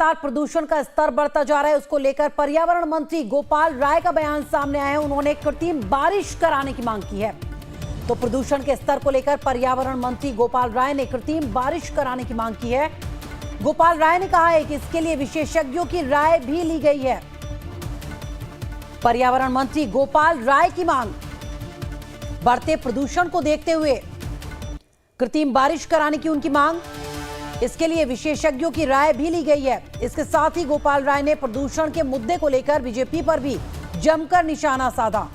लगातार प्रदूषण का स्तर बढ़ता जा रहा है, उसको लेकर पर्यावरण मंत्री गोपाल राय का बयान सामने आया है। उन्होंने कृत्रिम बारिश कराने की मांग की है। तो प्रदूषण के स्तर को लेकर पर्यावरण मंत्री गोपाल राय ने कृत्रिम बारिश कराने की मांग की है। गोपाल राय ने कहा है कि इसके लिए विशेषज्ञों की राय भी ली गई है। पर्यावरण मंत्री गोपाल राय की मांग, बढ़ते प्रदूषण को देखते हुए कृत्रिम बारिश कराने की उनकी मांग, इसके लिए विशेषज्ञों की राय भी ली गई है। इसके साथ ही गोपाल राय ने प्रदूषण के मुद्दे को लेकर बीजेपी पर भी जमकर निशाना साधा।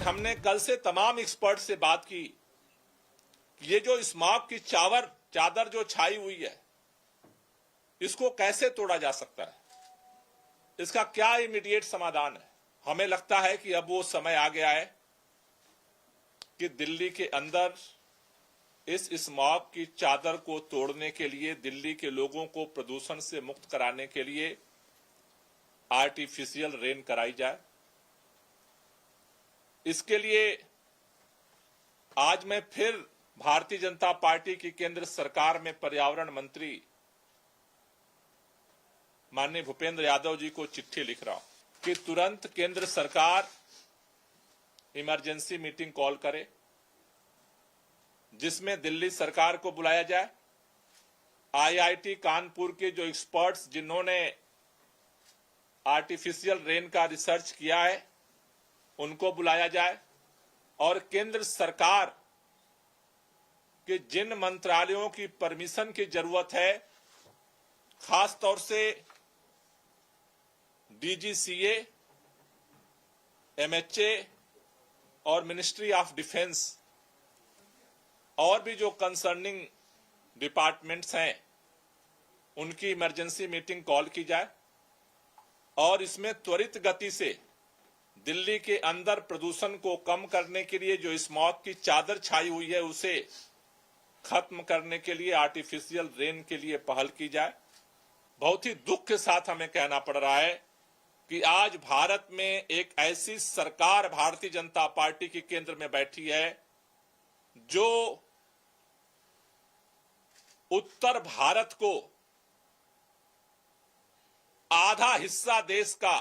हमने कल से तमाम एक्सपर्ट से बात की। ये जो स्मॉग की चादर जो छाई हुई है, इसको कैसे तोड़ा जा सकता है, इसका क्या इमीडिएट समाधान है। हमें लगता है कि अब वो समय आ गया है कि दिल्ली के अंदर इस स्मॉग की चादर को तोड़ने के लिए, दिल्ली के लोगों को प्रदूषण से मुक्त कराने के लिए आर्टिफिशियल रेन कराई जाए। इसके लिए आज मैं फिर भारतीय जनता पार्टी की केंद्र सरकार में पर्यावरण मंत्री माननीय भूपेंद्र यादव जी को चिट्ठी लिख रहा हूं कि तुरंत केंद्र सरकार इमरजेंसी मीटिंग कॉल करे, जिसमें दिल्ली सरकार को बुलाया जाए, आईआईटी कानपुर के जो एक्सपर्ट्स जिन्होंने आर्टिफिशियल रेन का रिसर्च किया है उनको बुलाया जाए, और केंद्र सरकार के जिन मंत्रालयों की परमिशन की जरूरत है, खास तौर से डीजीसीए, एमएचए और मिनिस्ट्री ऑफ डिफेंस, और भी जो कंसर्निंग डिपार्टमेंट्स हैं, उनकी इमरजेंसी मीटिंग कॉल की जाए और इसमें त्वरित गति से दिल्ली के अंदर प्रदूषण को कम करने के लिए जो स्मॉग की चादर छाई हुई है उसे खत्म करने के लिए आर्टिफिशियल रेन के लिए पहल की जाए। बहुत ही दुख के साथ हमें कहना पड़ रहा है कि आज भारत में एक ऐसी सरकार भारतीय जनता पार्टी की केंद्र में बैठी है जो उत्तर भारत को, आधा हिस्सा देश का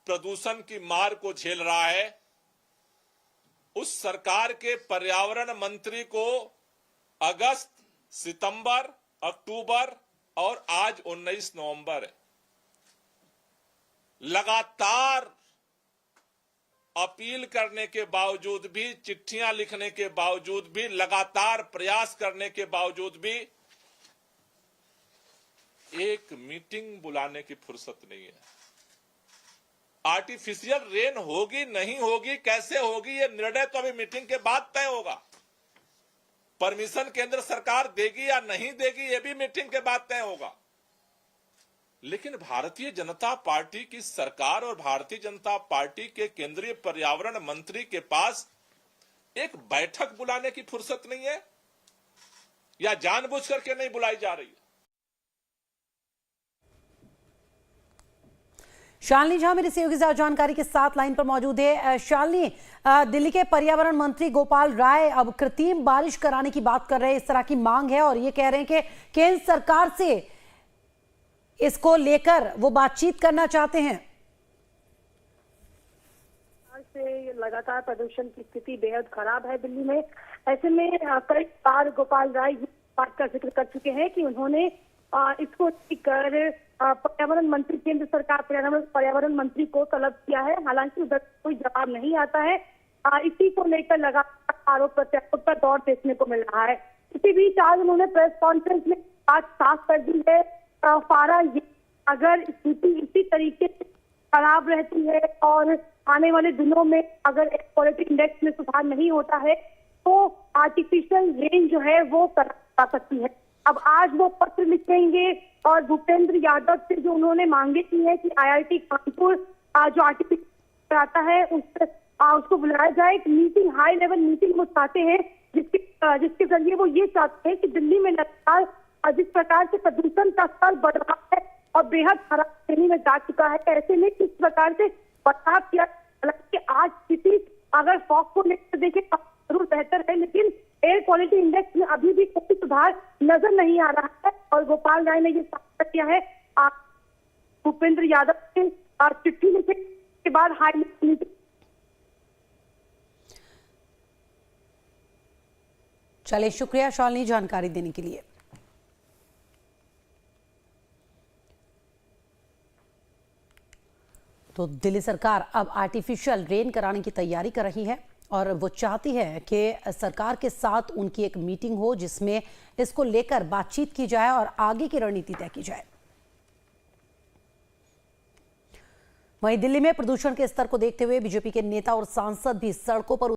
प्रदूषण की मार को झेल रहा है। उस सरकार के पर्यावरण मंत्री को अगस्त, सितंबर, अक्टूबर और आज 19 नवंबर है, लगातार अपील करने के बावजूद भी, चिट्ठियां लिखने के बावजूद भी, लगातार प्रयास करने के बावजूद भी एक मीटिंग बुलाने की फुर्सत नहीं है। आर्टिफिशियल रेन होगी नहीं होगी, कैसे होगी, ये निर्णय तो अभी मीटिंग के बाद तय होगा। परमिशन केंद्र सरकार देगी या नहीं देगी, ये भी मीटिंग के बाद तय होगा। लेकिन भारतीय जनता पार्टी की सरकार और भारतीय जनता पार्टी के केंद्रीय पर्यावरण मंत्री के पास एक बैठक बुलाने की फुर्सत नहीं है, या जानबूझ करके नहीं बुलाई जा रही है। शालिनी झा मेरी सहयोगी जानकारी के साथ लाइन पर मौजूद है। शालिनी, दिल्ली के पर्यावरण मंत्री गोपाल राय अब कृत्रिम बारिश कराने की बात कर रहे हैं, इस तरह की मांग है और ये कह रहे हैं कि केंद्र सरकार से इसको लेकर वो बातचीत करना चाहते हैं। से लगातार प्रदूषण की स्थिति बेहद खराब है दिल्ली में। ऐसे में कई बार गोपाल राय बात का जिक्र कर चुके हैं कि उन्होंने इसको लेकर पर्यावरण मंत्री, केंद्र सरकार पर्यावरण मंत्री को तलब किया है। हालांकि उधर कोई जवाब नहीं आता है। इसी को लेकर लगातार आरोप प्रत्यारोप का दौर देखने को मिल रहा है। इसी बीच आज उन्होंने प्रेस कॉन्फ्रेंस में बात साफ कर दी है। फारा ये अगर स्थिति इसी तरीके से खराब रहती है और आने वाले दिनों में अगर एयर क्वालिटी इंडेक्स में सुधार नहीं होता है तो आर्टिफिशियल रेन जो है वो करा सकती है। अब आज वो पत्र लिखेंगे और भूपेंद्र यादव से जो उन्होंने मांगे की है कि आईआईटी कानपुर जो आर्टिफिशियल कराता है उसको बुलाया जाए। एक मीटिंग, हाई लेवल मीटिंग वो चाहते हैं जिसके जरिए वो ये चाहते हैं कि दिल्ली में लगातार जिस प्रकार से प्रदूषण का स्तर बढ़ रहा है और बेहद खराब श्रेणी में जा चुका है, ऐसे में किस प्रकार से बचाव किया। हालांकि आज स्थिति अगर फॉग को लेकर देखें तो जरूर बेहतर है, लेकिन एयर क्वालिटी इंडेक्स में अभी भी कोई सुधार नजर नहीं आ रहा है। और गोपाल राय ने ये साफ किया है, भूपेंद्र यादव ने चिट्ठी लिखने के बाद हाई चलिए, शुक्रिया शालिनी जानकारी देने के लिए। तो दिल्ली सरकार अब आर्टिफिशियल रेन कराने की तैयारी कर रही है और वो चाहती है कि सरकार के साथ उनकी एक मीटिंग हो जिसमें इसको लेकर बातचीत की जाए और आगे की रणनीति तय की जाए। वहीं दिल्ली में प्रदूषण के स्तर को देखते हुए बीजेपी के नेता और सांसद भी सड़कों पर